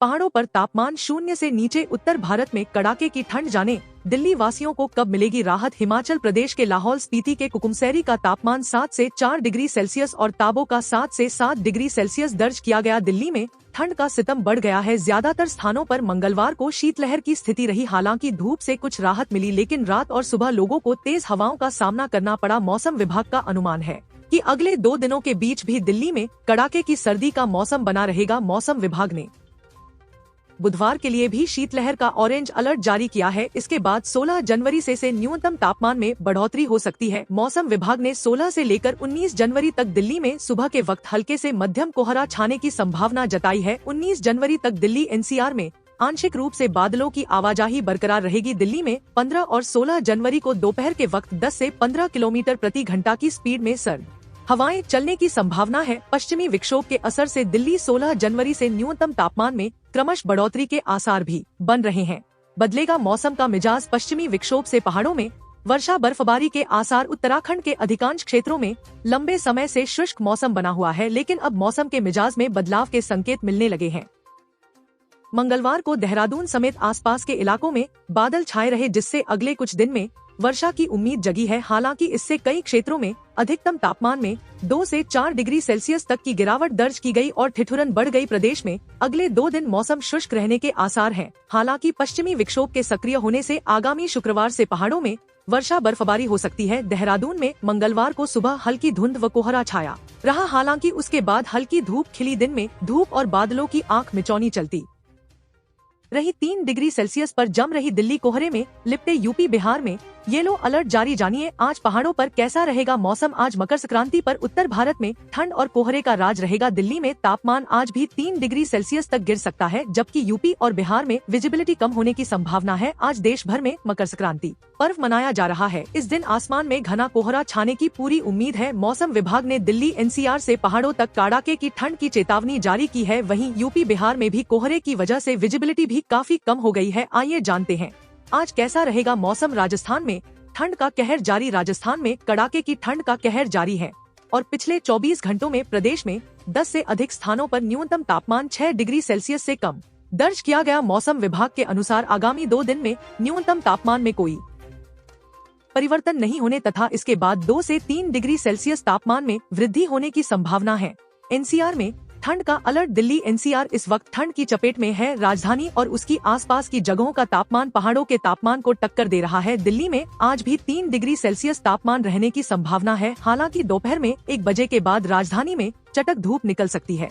पहाड़ों पर तापमान 0 से नीचे, उत्तर भारत में कड़ाके की ठंड, जाने दिल्ली वासियों को कब मिलेगी राहत। हिमाचल प्रदेश के लाहौल स्पीति के कुकुमसेरी का तापमान 7 से 4 डिग्री सेल्सियस और ताबो का 7 से 7 डिग्री सेल्सियस दर्ज किया गया। दिल्ली में ठंड का सितम बढ़ गया है। ज्यादातर स्थानों पर मंगलवार को शीतलहर की स्थिति रही। हालांकि धूप से कुछ राहत मिली, लेकिन रात और सुबह लोगों को तेज हवाओं का सामना करना पड़ा। मौसम विभाग का अनुमान है कि अगले 2 दिनों के बीच भी दिल्ली में कड़ाके की सर्दी का मौसम बना रहेगा। मौसम विभाग ने बुधवार के लिए भी शीतलहर का ऑरेंज अलर्ट जारी किया है। इसके बाद 16 जनवरी से न्यूनतम तापमान में बढ़ोतरी हो सकती है। मौसम विभाग ने 16 से लेकर 19 जनवरी तक दिल्ली में सुबह के वक्त हल्के से मध्यम कोहरा छाने की संभावना जताई है। 19 जनवरी तक दिल्ली एनसीआर में आंशिक रूप से बादलों की आवाजाही बरकरार रहेगी। दिल्ली में 15 और 16 जनवरी को दोपहर के वक्त 10 से 15 किलोमीटर प्रति घंटा की स्पीड में सर्द हवाएं चलने की संभावना है। पश्चिमी विक्षोभ के असर से दिल्ली 16 जनवरी से न्यूनतम तापमान में क्रमश बढ़ोतरी के आसार भी बन रहे हैं। बदलेगा मौसम का मिजाज। पश्चिमी विक्षोभ से पहाड़ों में वर्षा बर्फबारी के आसार। उत्तराखंड के अधिकांश क्षेत्रों में लंबे समय से शुष्क मौसम बना हुआ है, लेकिन अब मौसम के मिजाज में बदलाव के संकेत मिलने लगे हैं। मंगलवार को देहरादून समेत आसपास के इलाकों में बादल छाए रहे, जिससे अगले कुछ दिन में वर्षा की उम्मीद जगी है। हालांकि इससे कई क्षेत्रों में अधिकतम तापमान में 2 से 4 डिग्री सेल्सियस तक की गिरावट दर्ज की गई और ठिठुरन बढ़ गई। प्रदेश में अगले 2 दिन मौसम शुष्क रहने के आसार हैं। हालांकि पश्चिमी विक्षोभ के सक्रिय होने से आगामी शुक्रवार से पहाड़ों में वर्षा बर्फबारी हो सकती है। देहरादून में मंगलवार को सुबह हल्की धुंध व कोहरा छाया रहा। हालांकि उसके बाद हल्की धूप खिली। दिन में धूप और बादलों की आंख मिचौनी चलती रही। 3 डिग्री सेल्सियस पर जम रही दिल्ली कोहरे में लिपटे यूपी बिहार में येलो अलर्ट जारी। जानिए आज पहाड़ों पर कैसा रहेगा मौसम। आज मकर संक्रांति पर उत्तर भारत में ठंड और कोहरे का राज रहेगा। दिल्ली में तापमान आज भी 3 डिग्री सेल्सियस तक गिर सकता है, जबकि यूपी और बिहार में विजिबिलिटी कम होने की संभावना है। आज देश भर में मकर संक्रांति पर्व मनाया जा रहा है। इस दिन आसमान में घना कोहरा छाने की पूरी उम्मीद है। मौसम विभाग ने दिल्ली एनसीआर से पहाड़ों तक कड़ाके की ठंड की चेतावनी जारी की है। वहीं यूपी बिहार में भी कोहरे की वजह से विजिबिलिटी भी काफी कम हो गई है। आइए जानते हैं आज कैसा रहेगा मौसम। राजस्थान में ठंड का कहर जारी। राजस्थान में कड़ाके की ठंड का कहर जारी है और पिछले 24 घंटों में प्रदेश में 10 से अधिक स्थानों पर न्यूनतम तापमान 6 डिग्री सेल्सियस से कम दर्ज किया गया। मौसम विभाग के अनुसार आगामी 2 दिन में न्यूनतम तापमान में कोई परिवर्तन नहीं होने तथा इसके बाद 2 से 3 डिग्री सेल्सियस तापमान में वृद्धि होने की संभावना है। एनसीआर में ठंड का अलर्ट। दिल्ली एनसीआर इस वक्त ठंड की चपेट में है। राजधानी और उसकी आसपास की जगहों का तापमान पहाड़ों के तापमान को टक्कर दे रहा है। दिल्ली में आज भी 3 डिग्री सेल्सियस तापमान रहने की संभावना है। हालांकि दोपहर में 1 बजे के बाद राजधानी में चटक धूप निकल सकती है।